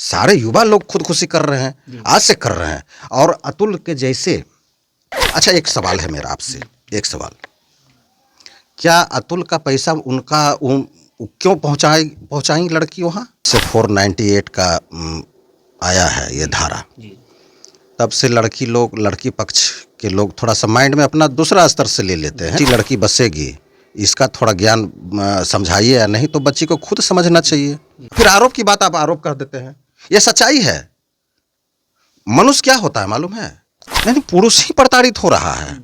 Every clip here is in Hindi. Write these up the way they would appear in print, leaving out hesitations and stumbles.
सारे युवा लोग खुदकुशी कर रहे हैं, आज से कर रहे हैं। और अतुल के जैसे, अच्छा एक सवाल है मेरा आपसे, एक सवाल, क्या अतुल का पैसा उनका क्यों पहुंचाई लड़की वहाँ से? 498 का आया है ये धारा, तब से लड़की पक्ष के लोग थोड़ा सा माइंड में अपना दूसरा स्तर से ले लेते हैं कि लड़की बसेगी, इसका थोड़ा ज्ञान समझाइए, या नहीं तो बच्ची को खुद समझना चाहिए। फिर आरोप की बात आप आरोप कर देते हैं, ये सच्चाई है। मनुष्य क्या होता है मालूम है? नहीं, पुरुष ही प्रताड़ित हो रहा है,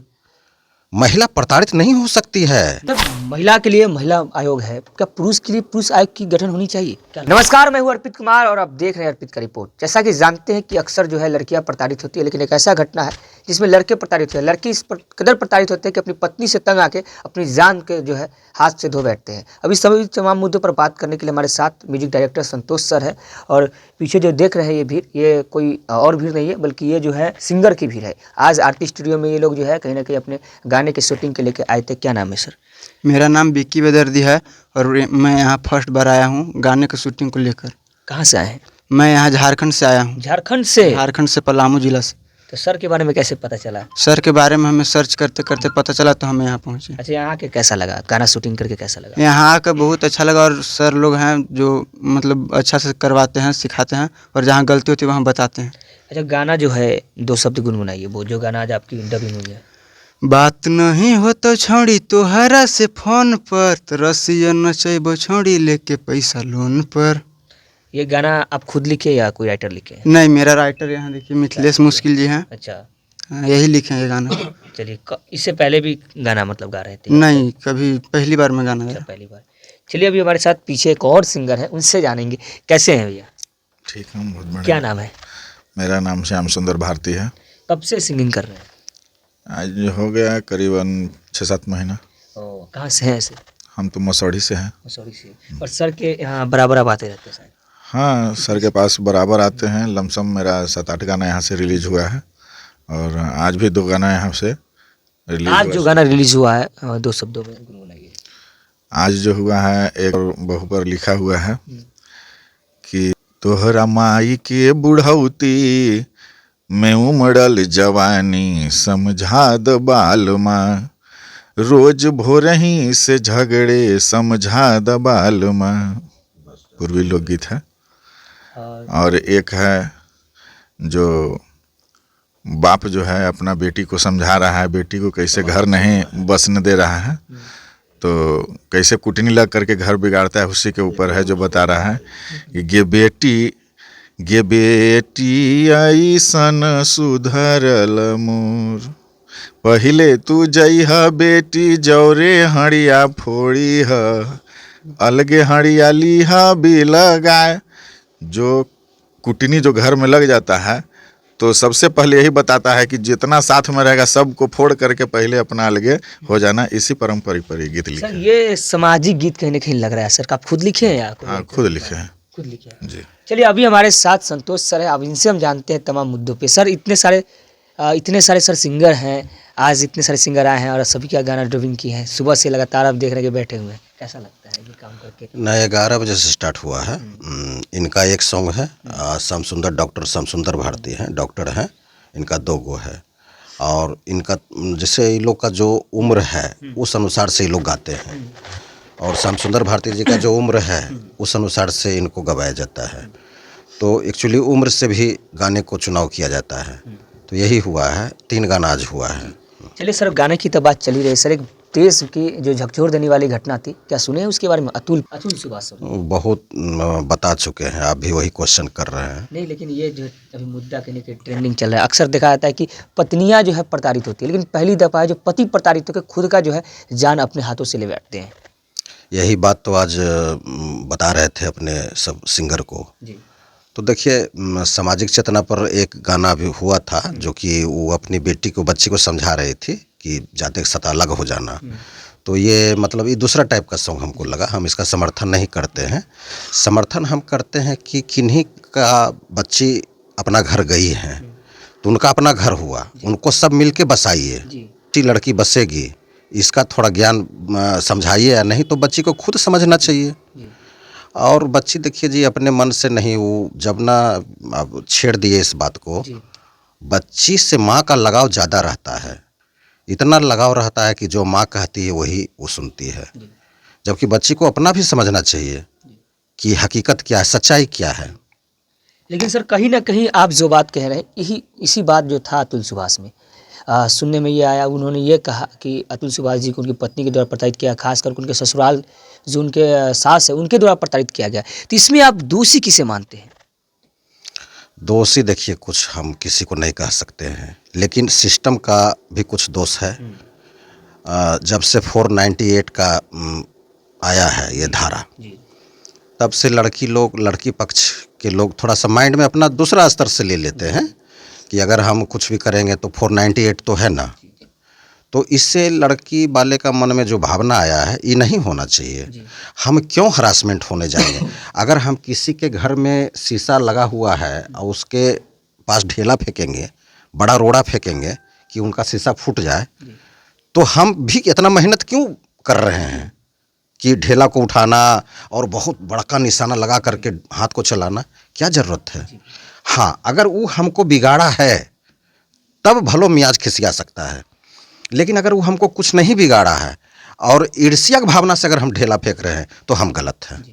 महिला प्रताड़ित नहीं हो सकती है। महिला के लिए महिला आयोग है, क्या पुरुष के लिए पुरुष आयोग की गठन होनी चाहिए? नमस्कार, मैं हूं अर्पित कुमार और आप देख रहे हैं अर्पित का रिपोर्ट। जैसा कि जानते हैं कि अक्सर जो है लड़कियां प्रताड़ित होती है, लेकिन एक ऐसा घटना है जिसमें लड़के प्रताड़ित होते हैं। लड़की इस कदर प्रताड़ित होते हैं कि अपनी पत्नी से तंग आके अपनी जान के जो है हाथ से धो बैठते हैं। अभी सभी तमाम मुद्दों पर बात करने के लिए हमारे साथ म्यूजिक डायरेक्टर संतोष सर है, और पीछे जो देख रहे हैं ये भीड़, ये कोई और भीड़ नहीं है बल्कि ये जो है सिंगर की भीड़ है। आज आरती स्टूडियो में ये लोग जो है कहीं ना कहीं अपने गाने की शूटिंग के लेके आए थे। क्या नाम है सर? मेरा नाम विक्की बेदर्दी है और मैं यहाँ फर्स्ट बार आया हूँ गाने की शूटिंग को लेकर। कहाँ से आए हैं? मैं यहाँ झारखंड से आया हूँ। झारखंड से? झारखंड से, पलामू जिला से। तो सर के बारे में कैसे पता चला? सर के बारे में हमें सर्च करते करते पता चला तो हम यहाँ पहुँचे। अच्छा, यहाँ के कैसा लगा? गाना शूटिंग करके कैसा लगा? यहाँ आकर बहुत अच्छा लगा, और सर लोग हैं जो मतलब अच्छा से करवाते हैं, सिखाते हैं, और जहाँ गलती होती है वहाँ बताते हैं। अच्छा, गाना जो है 2 शब्द गुनगुनाइए, वो जो गाना आज आपकी डबिंग हुई है। बात नहीं हो तो छोड़ी तोहरा से फोन पर, रसिया नचैबो छोड़ी लेके पैसा लोन पर। ये गाना आप खुद लिखे या कोई राइटर लिखे? नहीं, मेरा राइटर यहाँ देखिए मिथिलेश मुश्किल जी हैं। अच्छा, यही लिखे हैं ये गाना। चलिए, इससे पहले भी गाना मतलब गा रहे थे? नहीं, कभी पहली बार मैं गाना गाया। पहली बार। चलिए, अभी हमारे साथ पीछे एक और सिंगर है, उनसे जानेंगे। कैसे हैं भैया? ठीक है, बहुत बढ़िया। क्या नाम है? मेरा नाम श्याम सुंदर भारती है। कब से सिंगिंग कर रहे हैं? आज हो गया करीबन 6-7 महीना। कहाँ से हैं ऐसे? हम तो मसौढ़ी से हैं। मसौढ़ी से। और सर के यहाँ बराबर आप आते रहते हैं? हाँ, सर के पास बराबर आते हैं। लमसम मेरा 7-8 गाना यहाँ से रिलीज हुआ है, और आज भी 2 गाना यहाँ से रिलीज हुआ। आज जो गाना रिलीज हुआ है 2 शब्दों में गुनगुनाइए। आज जो हुआ है, एक बहू पर लिखा हुआ है कि तोहरा माई के बुढ़ौती में उमड़ल जवानी, समझा द बाल माँ, रोज भोरही से झगड़े, समझा द बाल माँ। पूर्वी लोकगीत है। और एक है जो बाप जो है अपना बेटी को समझा रहा है, बेटी को कैसे घर नहीं बसने दे रहा है, तो कैसे कुटनी लग करके घर बिगाड़ता है, उसी के ऊपर है जो बता रहा है कि गे बेटी ऐसन सुधरल मोर, पहिले तू जइहा बेटी जौरे हड़िया फोड़ी ह, अलगे हड़िया लिहा भी लगाए। जो कुटनी जो घर में लग जाता है तो सबसे पहले यही बताता है कि जितना साथ में रहेगा सबको फोड़ करके पहले अपना अलगे हो जाना। इसी परंपरा पर गीत लिखे। सर, ये सामाजिक गीत कहीं ना कहीं लग रहा है सर, आप खुद लिखे हैं या? हाँ, खुद लिखे हैं। खुद लिखे हैं जी। चलिए, अभी हमारे साथ संतोष सर है, अब इनसे हम जानते हैं तमाम मुद्दों पे। सर, इतने सारे सर सिंगर हैं, आज इतने सारे सिंगर आए हैं और सभी का गाना डबिंग की है। सुबह से लगातार आप देख रहे हैं कि बैठे हुए हैं, कैसा लगता है ये काम करके? नया 11 बजे से स्टार्ट हुआ है। इनका एक सॉन्ग है, श्याम सुंदर, डॉक्टर श्याम सुंदर भारती हैं, डॉक्टर हैं, इनका 2 गो है। और इनका जैसे इन लोग का जो उम्र है उस अनुसार से ये लोग गाते हैं, और श्याम सुंदर भारती जी का जो उम्र है उस अनुसार से इनको गवाया जाता है। तो एक्चुअली उम्र से भी गाने को चुनाव किया जाता है। तो यही हुआ है, 3 गाना आज हुआ है। चलिए सर, गाने की तो बात चली रही सर, एक देश की जो झकझोर देने वाली घटना थी, क्या सुने हैं उसके बारे में? अतुल श्रीवास्तव। बहुत बता चुके हैं, आप भी वही क्वेश्चन कर रहे हैं। नहीं, लेकिन ये जो अभी मुद्दा के लेकर ट्रेंडिंग चल रहा है, अक्सर देखा जाता है कि पत्नियां जो है प्रताड़ित होती है, लेकिन पहली दफ़ा है जो पति प्रताड़ित होकर खुद का जो है जान अपने हाथों से ले बैठते हैं। यही बात तो आज बता रहे थे अपने सब सिंगर को जी। तो देखिए, सामाजिक चेतना पर एक गाना भी हुआ था, जो कि वो अपनी बेटी को, बच्ची को समझा रही थी कि जाते के साथ अलग हो जाना। तो ये मतलब ये दूसरा टाइप का सॉन्ग हमको लगा। हम इसका समर्थन नहीं करते हैं। समर्थन हम करते हैं कि किन्हीं का बच्ची अपना घर गई है तो उनका अपना घर हुआ, उनको सब मिल के बसाइए। लड़की बसेगी, इसका थोड़ा ज्ञान समझाइए, या नहीं तो बच्ची को खुद समझना चाहिए। और बच्ची देखिए जी अपने मन से नहीं, वो जब ना अब छेड़ दिए इस बात को, जी बच्ची से माँ का लगाव ज़्यादा रहता है, इतना लगाव रहता है कि जो माँ कहती है वही वो सुनती है। जी जबकि बच्ची को अपना भी समझना चाहिए कि हकीकत क्या है, सच्चाई क्या है। लेकिन सर कहीं ना कहीं आप जो बात कह रहे हैं यही इसी बात जो था अतुल सुभाष में सुनने में ये आया, उन्होंने ये कहा कि अतुल सुभाष जी को उनकी पत्नी के द्वारा प्रताड़ित किया, खासकर उनके ससुराल जो उनके सास है उनके द्वारा प्रताड़ित किया गया। तो इसमें आप दोषी किसे मानते हैं? दोषी देखिए कुछ हम किसी को नहीं कह सकते हैं, लेकिन सिस्टम का भी कुछ दोष है। जब से 498 का आया है ये धारा, जी तब से लड़की पक्ष के लोग थोड़ा सा माइंड में अपना दूसरा स्तर से ले लेते हैं कि अगर हम कुछ भी करेंगे तो 498 तो है ना। तो इससे लड़की वाले का मन में जो भावना आया है ये नहीं होना चाहिए। हम क्यों हरासमेंट होने जाएंगे? अगर हम किसी के घर में शीशा लगा हुआ है और उसके पास ढेला फेंकेंगे, बड़ा रोड़ा फेंकेंगे कि उनका शीशा फूट जाए, तो हम भी इतना मेहनत क्यों कर रहे हैं कि ढेला को उठाना और बहुत बड़का निशाना लगा करके हाथ को चलाना, क्या ज़रूरत है? हाँ, अगर वो हमको बिगाड़ा है तब भलो मियाज खिसिया सकता है, लेकिन अगर वो हमको कुछ नहीं बिगाड़ा है और ईर्ष्या की भावना से अगर हम ढेला फेंक रहे हैं तो हम गलत हैं।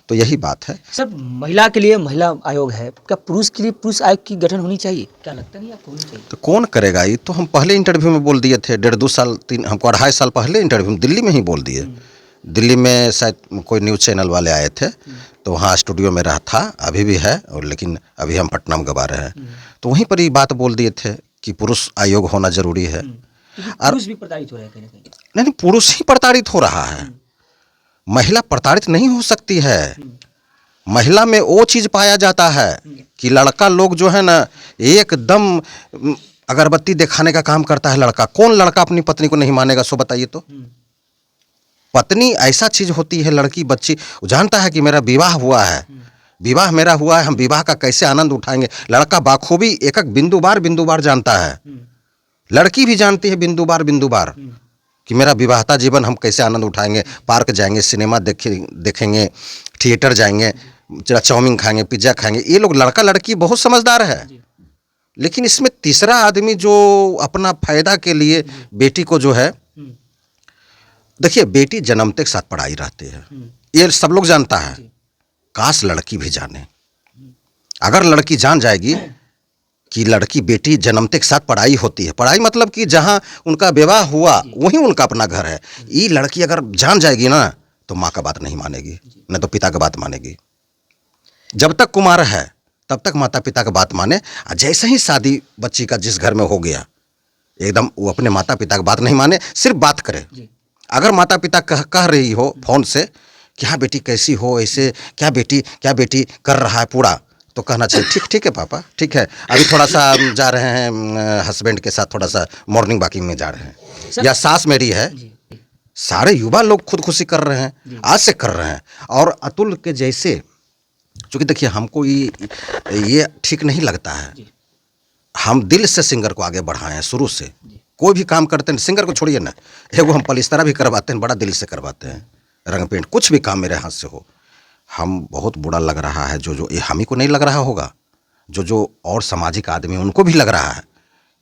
तो यही बात है। सर महिला के लिए महिला आयोग है, क्या पुरुष के लिए पुरुष आयोग की गठन होनी चाहिए? क्या लगता नहीं आपको होनी चाहिए? तो कौन करेगा ये? तो हम पहले इंटरव्यू में बोल दिए थे, 1.5-2 साल 3 हमको 2.5 साल पहले इंटरव्यू में दिल्ली में ही बोल दिए। दिल्ली में शायद कोई न्यूज़ चैनल वाले आए थे, तो वहाँ स्टूडियो में रहा था, अभी भी है, और लेकिन अभी हम पटना में गवा रहे हैं, तो वहीं पर ये बात बोल दिए थे कि पुरुष आयोग होना जरूरी है। पुरुष भी प्रताड़ित हो रहे हैं कहीं ना कहीं। नहीं, पुरुष ही प्रताड़ित हो रहा है, महिला प्रताड़ित नहीं हो सकती है। महिला में वो चीज़ पाया जाता है कि लड़का लोग जो है ना एकदम अगरबत्ती दिखाने का काम करता है लड़का। कौन लड़का अपनी पत्नी को नहीं मानेगा? सो बताइए तो। पत्नी ऐसा चीज़ होती है, लड़की बच्ची जानता है कि मेरा विवाह हुआ है, विवाह मेरा हुआ है, हम विवाह का कैसे आनंद उठाएंगे। लड़का बाखूबी एक एक बिंदु बार जानता है, लड़की भी जानती है बिंदु बार कि मेरा विवाहता जीवन हम कैसे आनंद उठाएंगे। पार्क जाएंगे, सिनेमा देखेंगे, थिएटर जाएंगे, चाउमीन खाएंगे, पिज्ज़ा खाएंगे। ये लोग लड़का लड़की बहुत समझदार है, लेकिन इसमें तीसरा आदमी जो अपना फायदा के लिए बेटी को जो है, देखिए बेटी जन्मते के साथ पढ़ाई रहती है, ये सब लोग जानता है। काश लड़की भी जाने। अगर लड़की जान जाएगी कि लड़की बेटी जन्मते के साथ पढ़ाई होती है, पढ़ाई मतलब कि जहाँ उनका विवाह हुआ वहीं उनका अपना घर है, ये लड़की अगर जान जाएगी ना तो माँ का बात नहीं मानेगी, न तो पिता का बात मानेगी। जब तक कुमार है तब तक माता पिता का बात माने, जैसे ही शादी बच्ची का जिस घर में हो गया एकदम वो अपने माता पिता की बात नहीं माने, सिर्फ बात करे। अगर माता पिता कह रही हो फोन से कि हाँ बेटी कैसी हो, ऐसे क्या बेटी कर रहा है पूरा, तो कहना चाहिए ठीक है पापा, ठीक है, अभी थोड़ा सा जा रहे हैं हस्बैंड के साथ, थोड़ा सा मॉर्निंग वॉकिंग में जा रहे हैं, या सास मेरी है। सारे युवा लोग खुदकुशी कर रहे हैं, आज से कर रहे हैं। और अतुल के जैसे, चूँकि देखिए हमको ये ठीक नहीं लगता है। हम दिल से सिंगर को आगे बढ़ाए हैं शुरू से। कोई भी काम करते हैं, सिंगर को छोड़िए ना, एगो हम पलिस्तारा भी करवाते हैं, बड़ा दिल से करवाते हैं, रंग पेंट, कुछ भी काम मेरे हाथ से हो। हम बहुत बुरा लग रहा है जो ये हम ही को नहीं लग रहा होगा, जो और सामाजिक आदमी उनको भी लग रहा है।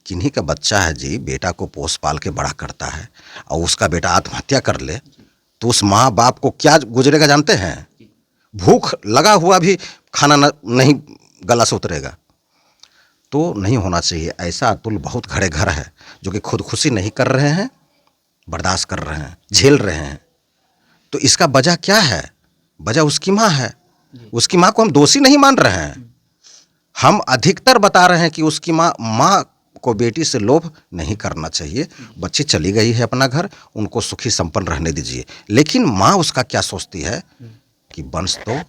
किन्हीं का बच्चा है जी, बेटा को पोस पाल के बड़ा करता है और उसका बेटा आत्महत्या कर ले तो उस माँ बाप को क्या गुजरेगा जानते हैं? भूख लगा हुआ भी खाना नहीं गला से उतरेगा। तो नहीं होना चाहिए ऐसा। अतुल बहुत घड़े घर है जो कि खुदकुशी नहीं कर रहे हैं, बर्दाश्त कर रहे हैं, झेल रहे हैं। तो इसका वजह क्या है? वजह उसकी माँ है। उसकी माँ को हम दोषी नहीं मान रहे हैं, हम अधिकतर बता रहे हैं कि उसकी माँ को बेटी से लोभ नहीं करना चाहिए। बच्ची चली गई है अपना घर, उनको सुखी संपन्न रहने दीजिए। लेकिन माँ उसका क्या सोचती है कि वंश तो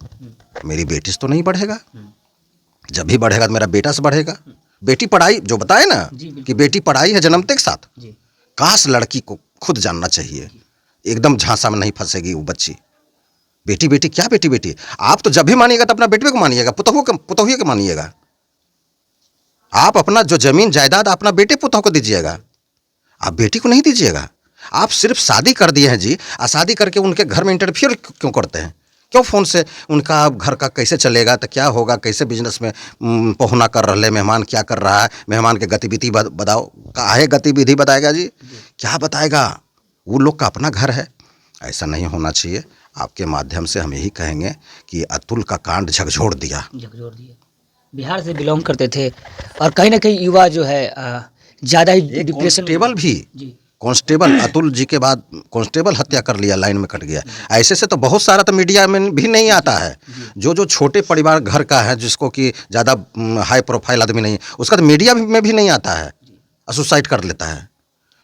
मेरी बेटी से तो नहीं बढ़ेगा, जब भी बढ़ेगा तो मेरा बेटा से बढ़ेगा। बेटी पढ़ाई जो बताए ना कि बेटी पढ़ाई है जन्मते के साथ, काश लड़की को खुद जानना चाहिए, एकदम झांसा में नहीं फंसेगी वो बच्ची। बेटी क्या बेटी, आप तो जब भी मानिएगा तो अपना बेटे को मानिएगा, पुतहुए को मानिएगा। आप अपना जो जमीन जायदाद अपना बेटे पुतहु को दीजिएगा, आप बेटी को नहीं दीजिएगा। आप सिर्फ शादी कर दिए हैं जी, शादी करके उनके घर में इंटरफियर क्यों करते हैं क्यों फ़ोन से उनका घर का कैसे चलेगा, तो क्या होगा, कैसे बिजनेस में पहुना कर रहे, मेहमान क्या कर रहा है, मेहमान के गतिविधि बताओ। काहे गतिविधि बताएगा जी, क्या बताएगा, वो लोग का अपना घर है। ऐसा नहीं होना चाहिए। आपके माध्यम से हम यही कहेंगे कि अतुल का कांड झकझोर दिया। बिहार से बिलोंग करते थे और कहीं ना कहीं युवा जो है ज़्यादा ही डिप्रेशन। कांस्टेबल भी, कांस्टेबल अतुल जी के बाद कांस्टेबल हत्या कर लिया, लाइन में कट गया। ऐसे से तो बहुत सारा तो मीडिया में भी नहीं आता है। जो छोटे परिवार घर का है, जिसको कि ज़्यादा हाई प्रोफाइल आदमी नहीं, उसका तो मीडिया में भी नहीं आता है, सुसाइड कर लेता है।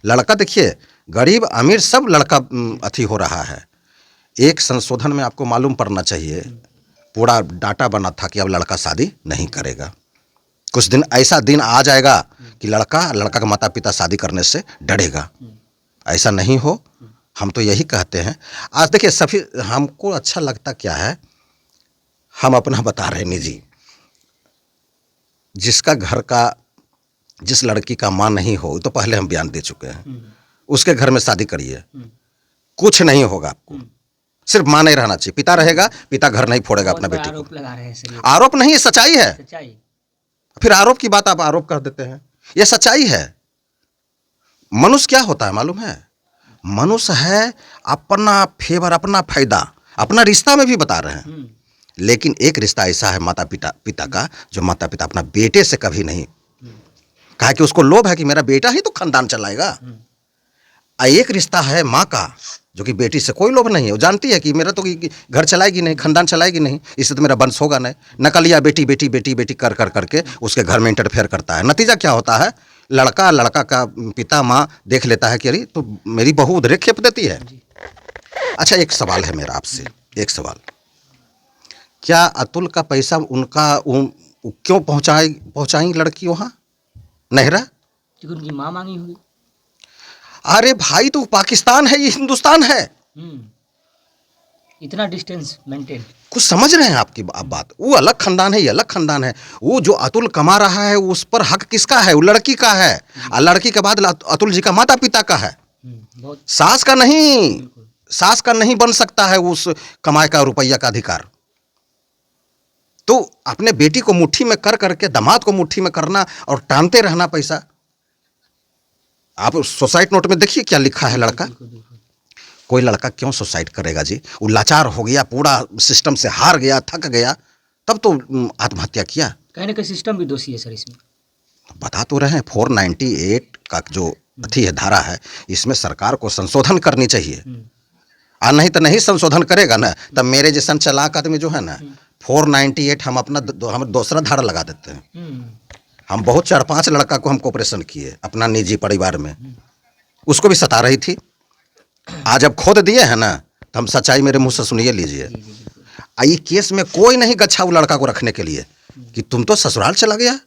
लड़का देखिए, गरीब अमीर सब लड़का अथी हो रहा है। एक संशोधन में आपको मालूम पड़ना चाहिए, पूरा डाटा बना था कि अब लड़का शादी नहीं करेगा। कुछ दिन ऐसा दिन आ जाएगा कि लड़का का माता पिता शादी करने से डरेगा। ऐसा नहीं हो, हम तो यही कहते हैं। आज देखिए, सभी हमको अच्छा लगता क्या है, हम अपना बता रहे निजी, जिसका घर का, जिस लड़की का माँ नहीं हो, तो पहले हम बयान दे चुके हैं, उसके घर में शादी करिए, कुछ नहीं होगा आपको। सिर्फ माँ नहीं रहना चाहिए, पिता रहेगा, पिता घर नहीं फोड़ेगा अपना बेटी को। आरोप नहीं, ये सच्चाई है। फिर आरोप की बात आप आरोप कर देते हैं, ये सच्चाई है। मनुष्य क्या होता है मालूम है? मनुष्य है अपना फेवर, अपना फायदा, अपना रिश्ता में भी बता रहे हैं। लेकिन एक रिश्ता ऐसा है माता पिता का, जो माता पिता अपना बेटे से कभी नहीं, कहा कि उसको लोभ है कि मेरा बेटा ही तो खानदान चलाएगा। एक रिश्ता है माँ का, जो कि बेटी से कोई लोभ नहीं है। वो जानती है कि मेरा तो घर चलाएगी नहीं, खानदान चलाएगी नहीं, इससे तो मेरा वंश होगा नहीं। नकलिया बेटी बेटी बेटी बेटी कर करके उसके घर में इंटरफेयर करता है। नतीजा क्या होता है, लड़का का पिता माँ देख लेता है कि अरे तो मेरी बहू उधरे खेप देती है। अच्छा, एक सवाल है मेरा आपसे, एक सवाल, क्या अतुल का पैसा उनका क्यों पहुँचाई लड़की वहाँ नेहरा? क्योंकि उनकी माँ मांगी होगी। अरे भाई, तो पाकिस्तान है, ये हिंदुस्तान है। इतना डिस्टेंस मेंटेन, कुछ समझ रहे हैं आपकी बात? वो अलग खानदान है, ये अलग खानदान है। वो जो अतुल कमा रहा है, उस पर हक किसका है? वो लड़की का है। और लड़की के बाद अतुल जी का माता पिता का है, सास का नहीं। सास का नहीं बन सकता है उस कमाए का रुपया का अधिकार। तो अपने बेटी को मुट्ठी में कर करके दामाद को मुट्ठी में करना और टानते रहना पैसा। आप सुसाइड नोट में देखिए क्या लिखा है लड़का। कोई लड़का क्यों सुसाइड करेगा जी? वो लाचार हो गया, पूरा सिस्टम से हार गया, थक गया, तब तो आत्महत्या किया। कहीं ना कहीं सिस्टम भी दोषी है सर इसमें। तब बता तो रहे हैं 498 का जो अथी है धारा है, इसमें सरकार को संशोधन करनी चाहिए। और नहीं तो नहीं संशोधन करेगा ना, तब मेरे जैसा चालाक आदमी जो है ना 498 हम अपना हम दूसरा धारा लगा देते हैं। हम बहुत 4-5 लड़का को हम कोऑपरेशन किए अपना निजी परिवार में, उसको भी सता रही थी। आज अब खोद दिए हैं ना, तो हम सच्चाई मेरे मुंह से सुनिए लीजिए। ये केस में कोई नहीं गच्छा वो लड़का को रखने के लिए कि तुम तो ससुराल चला गया,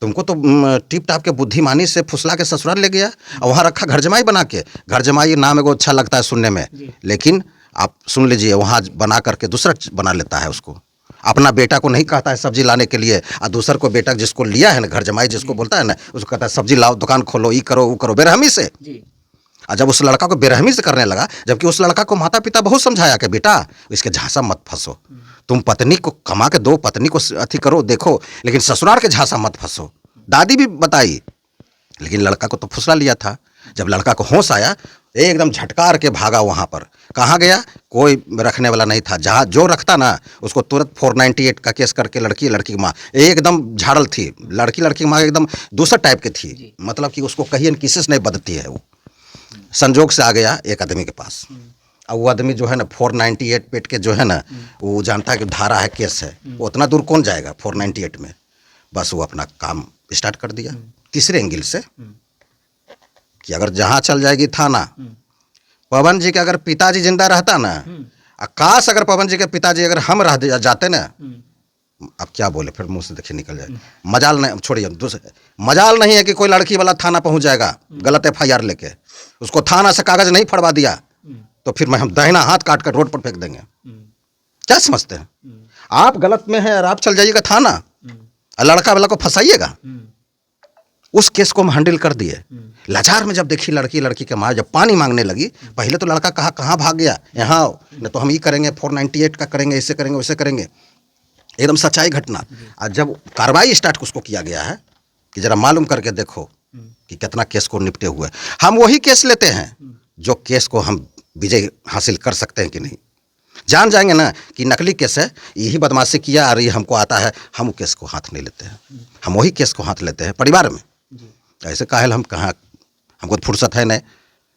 तुमको तो टिप टाप के बुद्धिमानी से फुसला के ससुराल ले गया और वहाँ रखा घर जमाई बना के। घर जमाई नाम एगो अच्छा लगता है सुनने में, लेकिन आप सुन लीजिए, वहाँ बना करके दूसरा बना लेता है उसको। अपना बेटा को नहीं कहता है सब्जी लाने के लिए, और दूसर को बेटा जिसको लिया है ना, घर जमाई जिसको बोलता है ना, उसको कहता है सब्जी लाओ, दुकान खोलो, ये करो वो करो, बेरहमी से। और जब उस लड़का को बेरहमी से करने लगा, जबकि उस लड़का को माता पिता बहुत समझाया कि बेटा इसके झांसा मत फंसो, तुम पत्नी को कमा के दो, पत्नी को अथी करो देखो, लेकिन ससुराल के झांसा मत फंसो। दादी भी बताई, लेकिन लड़का को तो फुसला लिया था। जब लड़का को होश आया, एकदम झटकार के भागा वहाँ पर। कहाँ गया? कोई रखने वाला नहीं था। जहाँ जो रखता ना, उसको तुरंत 498 का केस करके लड़की की माँ एकदम झाड़ल थी। लड़की की माँ एकदम दूसरा टाइप की थी, मतलब कि उसको कहीं न किसी से नहीं बदती है। वो संजोग से आ गया एक आदमी के पास, और वो आदमी जो है ना 498 पेट के जो है ना, वो जानता है कि धारा है, केस है, वो उतना दूर कौन जाएगा 498 में। बस वो अपना काम स्टार्ट कर दिया तीसरे एंगल से कि अगर जहाँ चल जाएगी थाना, पवन जी के अगर पिताजी जिंदा रहता ना, आकाश अगर पवन जी के पिताजी अगर हम रह जाते ना, अब क्या बोले, फिर मुंह से देखिए निकल जाए। मजाल नहीं, छोड़िए, दूसरे मजाल नहीं है कि कोई लड़की वाला थाना पहुंच जाएगा गलत FIR लेके, उसको थाना से कागज नहीं फड़वा दिया तो फिर मैं हम दाहिना हाथ काट कर रोड पर फेंक देंगे। क्या समझते हैं आप? गलत में है और आप चल जाइएगा थाना और लड़का वाला को फंसाइएगा। उस केस को हम हैंडल कर दिए। लाचार में जब देखी लड़की के माँ जब पानी मांगने लगी, पहले तो लड़का कहाँ भाग गया, यहाँ आओ, न तो हम ये करेंगे 498 का करेंगे, ऐसे करेंगे वैसे करेंगे, एकदम सच्चाई घटना। और जब कार्रवाई स्टार्ट उसको किया गया है कि जरा मालूम करके देखो कि कितना केस को निपटे हुए, हम वही केस लेते हैं जो केस को हम विजय हासिल कर सकते हैं कि नहीं। जान जाएंगे ना कि नकली केस है, यही बदमाशी किया और ये हमको आता है, हम केस को हाथ नहीं लेते हैं, हम वही केस को हाथ लेते हैं परिवार में। ऐसे काहल हम कहाँ, हमको फुर्सत है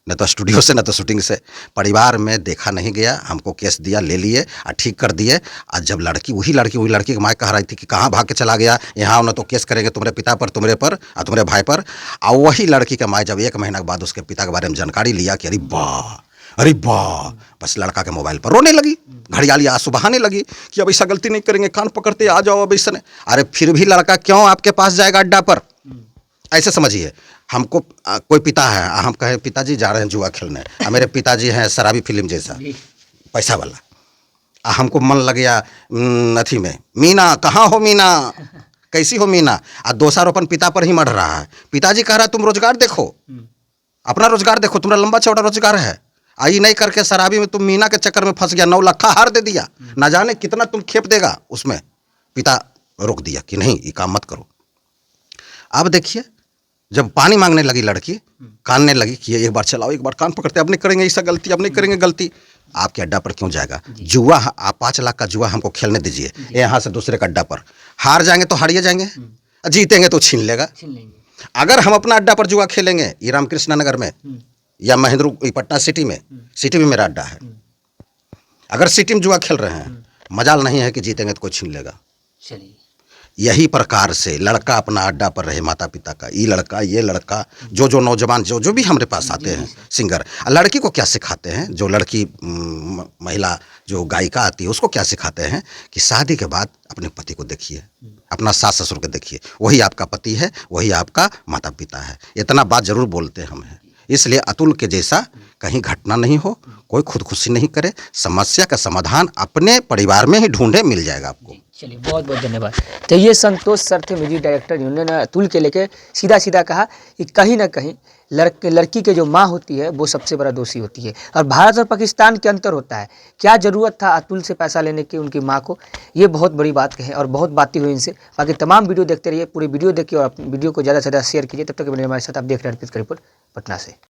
न तो स्टूडियो से न तो शूटिंग से, परिवार में देखा नहीं गया, हमको केस दिया, ले लिए और ठीक कर दिए। और जब वही लड़की की माँ कह रही थी कि कहाँ भाग के चला गया, यहाँ न तो केस करेंगे तुम्हारे पिता पर, तुम्हारे पर और तुम्हारे भाई पर। और वही लड़की के माँ जब 1 महीना के बाद उसके पिता के बारे में जानकारी लिया कि अरे वाह, बस लड़का के मोबाइल पर रोने लगी, घड़ियाली आंसू बहाने लगी कि अब ऐसा गलती नहीं करेंगे, कान पकड़ते आ जाओ अब ऐसा नहीं। अरे फिर भी लड़का क्यों आपके पास जाएगा अड्डा पर? ऐसे समझिए, हमको कोई पिता है, हम कहें पिताजी जा रहे हैं जुआ खेलने, मेरे पिताजी हैं शराबी फिल्म जैसा पैसा वाला, हमको मन लग गया अथी में, मीना कहाँ हो मीना, कैसी हो मीना, और दोषारोपण पिता पर ही मढ़ रहा है। पिताजी कह रहा है तुम रोजगार देखो, अपना रोजगार देखो, तुम्हारा लंबा चौड़ा रोजगार है, आई नहीं करके शराबी में तुम मीना के चक्कर में फंस गया, 9 लाख हार दे दिया, ना जाने कितना तुम खेप देगा उसमें। पिता रोक दिया कि नहीं ये काम मत करो। अब देखिए जब पानी मांगने लगी लड़की, कानने लगी कि एक बार चलाओ, एक बार कान पकड़ते, अब नहीं करेंगे ऐसा गलती, अब नहीं करेंगे गलती। आपके अड्डा पर क्यों जाएगा? जुआ, आप 5 लाख का जुआ हमको खेलने दीजिए, यहाँ से दूसरे का अड्डा पर, हार जाएंगे तो हारिए जाएंगे, जीतेंगे तो छीन लेगा। अगर हम अपना अड्डा पर जुआ खेलेंगे, ये रामकृष्ण नगर में या महेंद्र पटना सिटी में मेरा अड्डा है, अगर सिटी में जुआ खेल रहे हैं, मजाल नहीं है कि जीतेंगे तो कोई छीन लेगा। चलिए, यही प्रकार से लड़का अपना अड्डा पर रहे, माता पिता का, ये लड़का जो नौजवान जो भी हमारे पास आते हैं सिंगर, लड़की को क्या सिखाते हैं, जो लड़की महिला जो गायिका आती है उसको क्या सिखाते हैं कि शादी के बाद अपने पति को देखिए, अपना सास ससुर को देखिए, वही आपका पति है, वही आपका माता पिता है। इतना बात जरूर बोलते हैं हमें। इसलिए अतुल के जैसा कहीं घटना नहीं हो, कोई खुदकुशी नहीं करे, समस्या का समाधान अपने परिवार में ही ढूंढे, मिल जाएगा आपको। चलिए, बहुत बहुत धन्यवाद। तो ये संतोष सर थे म्यूजिक डायरेक्टर, जिन्होंने अतुल के लेके सीधा कहा कि कहीं ना कहीं लड़की के जो माँ होती है वो सबसे बड़ा दोषी होती है, और भारत और पाकिस्तान के अंतर होता है। क्या ज़रूरत था अतुल से पैसा लेने की उनकी माँ को, ये बहुत बड़ी बात कहे और बहुत बातें हुई इनसे। बाकी तमाम वीडियो देखते रहिए, पूरी वीडियो देखिए और वीडियो को ज़्यादा से ज़्यादा शेयर कीजिए। तब तक हमारे साथ आप देख रहे हैं अर्पित का रिपोर्ट पटना से।